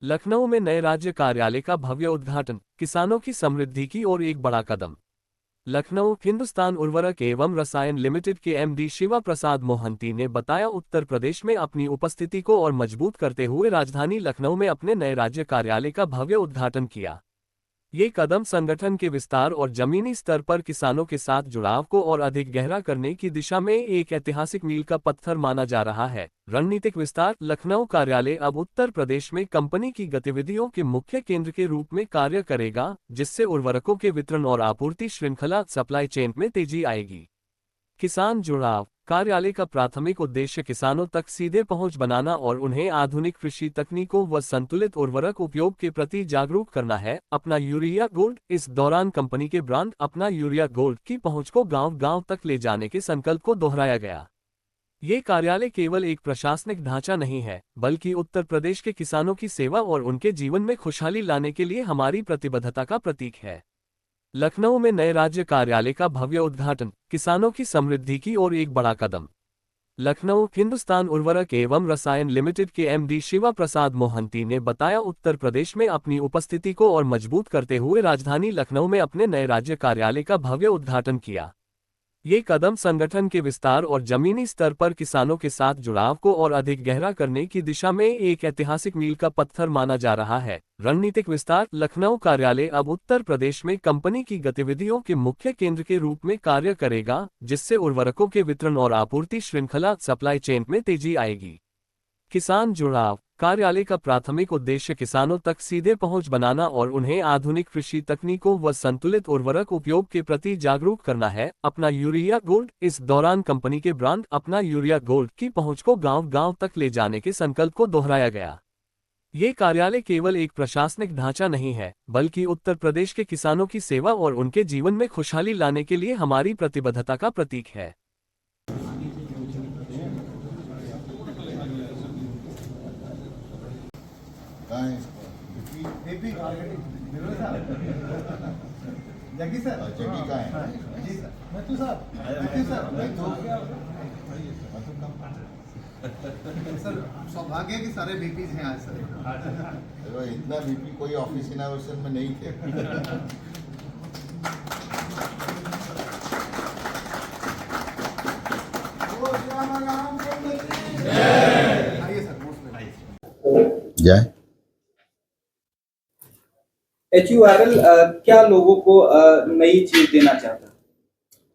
लखनऊ में नए राज्य कार्यालय का भव्य उद्घाटन, किसानों की समृद्धि की ओर एक बड़ा कदम। लखनऊ हिंदुस्तान उर्वरक एवं रसायन लिमिटेड के एमडी शिवा प्रसाद मोहंती ने बताया, उत्तर प्रदेश में अपनी उपस्थिति को और मजबूत करते हुए राजधानी लखनऊ में अपने नए राज्य कार्यालय का भव्य उद्घाटन किया। ये कदम संगठन के विस्तार और जमीनी स्तर पर किसानों के साथ जुड़ाव को और अधिक गहरा करने की दिशा में एक ऐतिहासिक मील का पत्थर माना जा रहा है। रणनीतिक विस्तार, लखनऊ कार्यालय अब उत्तर प्रदेश में कंपनी की गतिविधियों के मुख्य केंद्र के रूप में कार्य करेगा, जिससे उर्वरकों के वितरण और आपूर्ति श्रृंखला सप्लाई चेन में तेजी आएगी। किसान जुड़ाव, कार्यालय का प्राथमिक उद्देश्य किसानों तक सीधे पहुंच बनाना और उन्हें आधुनिक कृषि तकनीकों व संतुलित उर्वरक उपयोग के प्रति जागरूक करना है। अपना यूरिया गोल्ड, इस दौरान कंपनी के ब्रांड अपना यूरिया गोल्ड की पहुंच को गांव-गांव तक ले जाने के संकल्प को दोहराया गया। ये कार्यालय केवल एक प्रशासनिक ढांचा नहीं है, बल्कि उत्तर प्रदेश के किसानों की सेवा और उनके जीवन में खुशहाली लाने के लिए हमारी प्रतिबद्धता का प्रतीक है। लखनऊ में नए राज्य कार्यालय का भव्य उद्घाटन, किसानों की समृद्धि की ओर एक बड़ा कदम। लखनऊ हिंदुस्तान उर्वरक एवं रसायन लिमिटेड के एमडी शिवा प्रसाद मोहंती ने बताया, उत्तर प्रदेश में अपनी उपस्थिति को और मजबूत करते हुए राजधानी लखनऊ में अपने नए राज्य कार्यालय का भव्य उद्घाटन किया। ये कदम संगठन के विस्तार और जमीनी स्तर पर किसानों के साथ जुड़ाव को और अधिक गहरा करने की दिशा में एक ऐतिहासिक मील का पत्थर माना जा रहा है। रणनीतिक विस्तार, लखनऊ कार्यालय अब उत्तर प्रदेश में कंपनी की गतिविधियों के मुख्य केंद्र के रूप में कार्य करेगा, जिससे उर्वरकों के वितरण और आपूर्ति श्रृंखला सप्लाई चेन में तेजी आएगी। किसान जुड़ाव, कार्यालय का प्राथमिक उद्देश्य किसानों तक सीधे पहुंच बनाना और उन्हें आधुनिक कृषि तकनीकों व संतुलित उर्वरक उपयोग के प्रति जागरूक करना है। अपना यूरिया गोल्ड, इस दौरान कंपनी के ब्रांड अपना यूरिया गोल्ड की पहुंच को गांव-गांव तक ले जाने के संकल्प को दोहराया गया। ये कार्यालय केवल एक प्रशासनिक ढांचा नहीं है, बल्कि उत्तर प्रदेश के किसानों की सेवा और उनके जीवन में खुशहाली लाने के लिए हमारी प्रतिबद्धता का प्रतीक है। जगी सर, जगी का है जी सर, मैं सर सौभाग्य है कि सारे बीपीज हैं आज सर। इतना बीपी कोई ऑफिस इनोवेशन में नहीं थे। आइए सर, मोस्ट वेलकम। जय। HURL क्या लोगों को नई चीज देना चाहता है?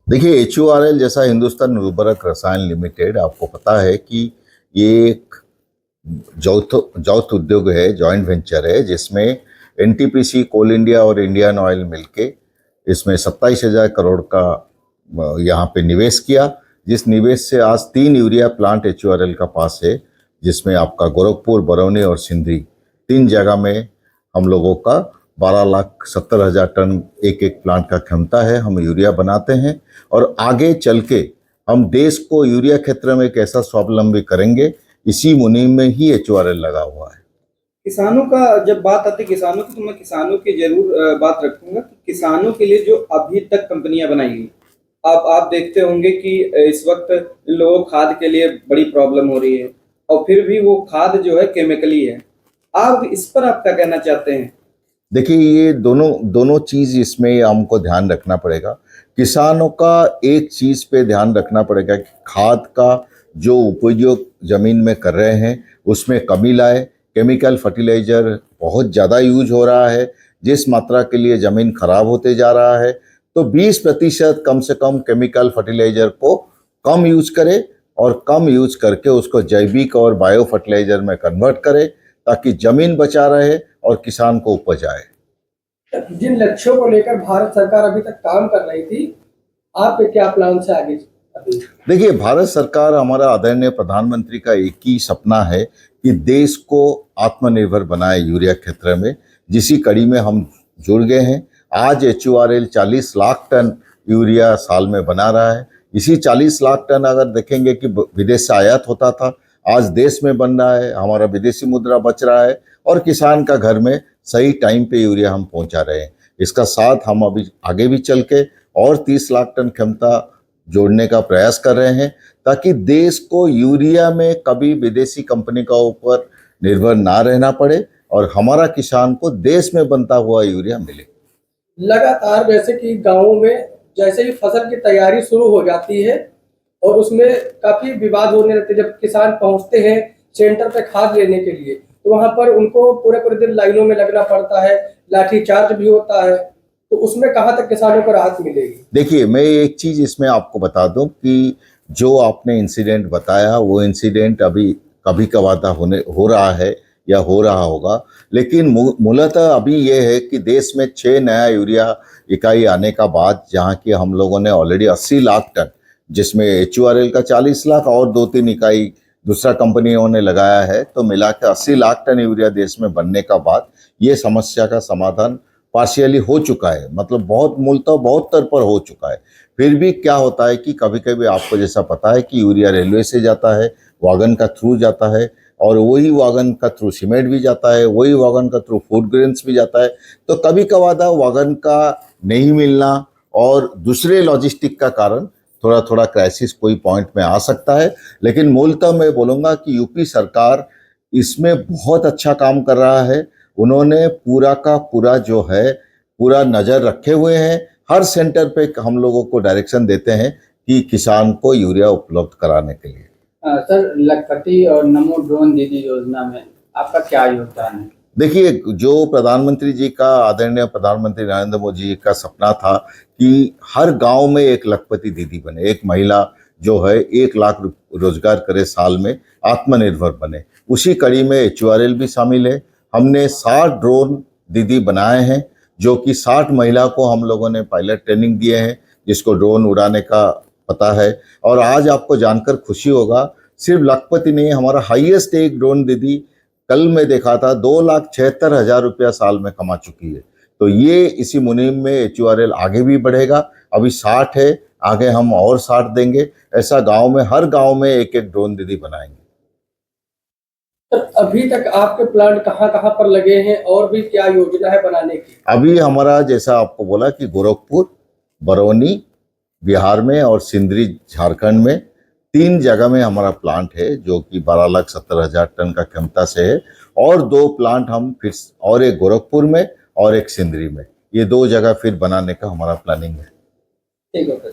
देखिए, HURL जैसा हिंदुस्तान उर्वरक रसायन लिमिटेड, आपको पता है कि ये एक जौथ उद्योग है, जॉइंट वेंचर है, जिसमें NTPC, कोल इंडिया और इंडियन ऑयल मिलके इसमें 27,000 करोड़ का यहाँ पे निवेश किया। जिस निवेश से आज 3 यूरिया प्लांट HURL का पास है, जिसमें आपका गोरखपुर, बरौनी और सिंदरी 3 जगह में हम लोगों का 12,70,000 टन एक प्लांट का क्षमता है। हम यूरिया बनाते हैं और आगे चल के हम देश को यूरिया क्षेत्र में कैसा स्वावलंबी करेंगे, इसी मुहिम में ही HURL लगा हुआ है। किसानों का जब बात आती है किसानों की, तो मैं किसानों की जरूर बात रखूंगा कि किसानों के लिए जो अभी तक कंपनियां बनाई गई, आप देखते होंगे कि इस वक्त इन लोगों को खाद के लिए बड़ी प्रॉब्लम हो रही है, और फिर भी वो खाद जो है केमिकली है। आप इस पर आप क्या कहना चाहते हैं? देखिए, ये दोनों चीज इसमें हमको ध्यान रखना पड़ेगा। किसानों का एक चीज पे ध्यान रखना पड़ेगा कि खाद का जो उपयोग जमीन में कर रहे हैं उसमें कमी लाए। केमिकल फर्टिलाइजर बहुत ज़्यादा यूज हो रहा है, जिस मात्रा के लिए ज़मीन खराब होते जा रहा है, तो 20% कम से कम केमिकल फर्टिलाइजर को कम यूज करे और कम यूज करके उसको जैविक और बायो फर्टिलाइजर में कन्वर्ट करे, ताकि जमीन बचा रहे और किसान को उपज आए। जिन लक्ष्यों को लेकर भारत सरकार अभी तक काम कर रही थी, आपके क्या प्लान से आगे? देखिए, भारत सरकार, हमारा आदरणीय प्रधानमंत्री का एक ही सपना है कि देश को आत्मनिर्भर बनाए यूरिया क्षेत्र में, जिसी कड़ी में हम जुड़ गए हैं। आज HURL 40 लाख टन यूरिया साल में बना रहा है। इसी 40 लाख टन अगर देखेंगे कि विदेश से आयात होता था, आज देश में बन रहा है, हमारा विदेशी मुद्रा बच रहा है और किसान का घर में सही टाइम पे यूरिया हम पहुंचा रहे हैं। इसका साथ हम अभी आगे भी चल के और 30 लाख टन क्षमता जोड़ने का प्रयास कर रहे हैं, ताकि देश को यूरिया में कभी विदेशी कंपनी का ऊपर निर्भर ना रहना पड़े। और हमारा किसान को देश में बनता हुआ यूरिया मिले। लगातार जैसे कि गाँवों में जैसे ही फसल की तैयारी शुरू हो जाती है और उसमें काफी विवाद होने लगते हैं, जब किसान पहुंचते हैं सेंटर पे खाद लेने के लिए तो वहां पर उनको पूरे पूरे दिन लाइनों में लगना पड़ता है, लाठीचार्ज भी होता है, तो उसमें कहां तक किसानों को राहत मिलेगी? देखिए, मैं एक चीज इसमें आपको बता दूं कि जो आपने इंसिडेंट बताया वो इंसिडेंट अभी कभी कभार हो रहा है या हो रहा होगा, लेकिन मूलतः अभी ये है कि देश में 6 नया यूरिया इकाई आने का बाद जहाँ की हम लोगों ने ऑलरेडी 80 लाख टन, जिसमें HURL का 40 लाख और 2-3 इकाई दूसरा कंपनियों ने लगाया है, तो मिला के 80 लाख टन यूरिया देश में बनने का बाद ये समस्या का समाधान पार्शियली हो चुका है, मतलब बहुत मूलतः बहुत स्तर पर हो चुका है। फिर भी क्या होता है कि कभी कभी आपको जैसा पता है कि यूरिया रेलवे से जाता है, वागन का थ्रू जाता है, और वही वागन का थ्रू सीमेंट भी जाता है, वही वागन का थ्रू फूड ग्रेन्स भी जाता है, तो कभी कभार वागन का नहीं मिलना और दूसरे लॉजिस्टिक का कारण थोड़ा थोड़ा क्राइसिस कोई पॉइंट में आ सकता है। लेकिन मूलतः मैं बोलूँगा कि यूपी सरकार इसमें बहुत अच्छा काम कर रहा है। उन्होंने पूरा का पूरा जो है पूरा नज़र रखे हुए हैं, हर सेंटर पे हम लोगों को डायरेक्शन देते हैं कि किसान को यूरिया उपलब्ध कराने के लिए। सर, लखपति और नमो ड्रोन दीदी योजना में आपका क्या योगदान है? देखिए, जो प्रधानमंत्री जी का, आदरणीय प्रधानमंत्री नरेंद्र मोदी जी का सपना था कि हर गांव में एक लखपति दीदी बने, एक महिला जो है 1 लाख रोजगार करे साल में, आत्मनिर्भर बने, उसी कड़ी में HURL भी शामिल है। हमने 60 ड्रोन दीदी बनाए हैं, जो कि 60 महिला को हम लोगों ने पायलट ट्रेनिंग दिए हैं, जिसको ड्रोन उड़ाने का पता है। और आज आपको जानकर खुशी होगा, सिर्फ लखपति नहीं, हमारा हाईएस्ट एक ड्रोन दीदी कल मैं देखा था 2,76,000 रुपया साल में कमा चुकी है। तो ये इसी मुहिम में HURL आगे भी बढ़ेगा। अभी 60 है, आगे हम और 60 देंगे। ऐसा गांव में, हर गांव में एक एक ड्रोन दीदी बनाएंगे। तो अभी तक आपके प्लांट कहाँ कहाँ पर लगे हैं और भी क्या योजना है बनाने की? अभी हमारा, जैसा आपको बोला कि गोरखपुर, बरौनी बिहार में और सिंदरी झारखंड में 3 जगह में हमारा प्लांट है, जो कि 12,70,000 टन का क्षमता से है। और 2 प्लांट हम फिर, और एक गोरखपुर में और एक सिंदरी में, ये 2 जगह फिर बनाने का हमारा प्लानिंग है। ठीक है।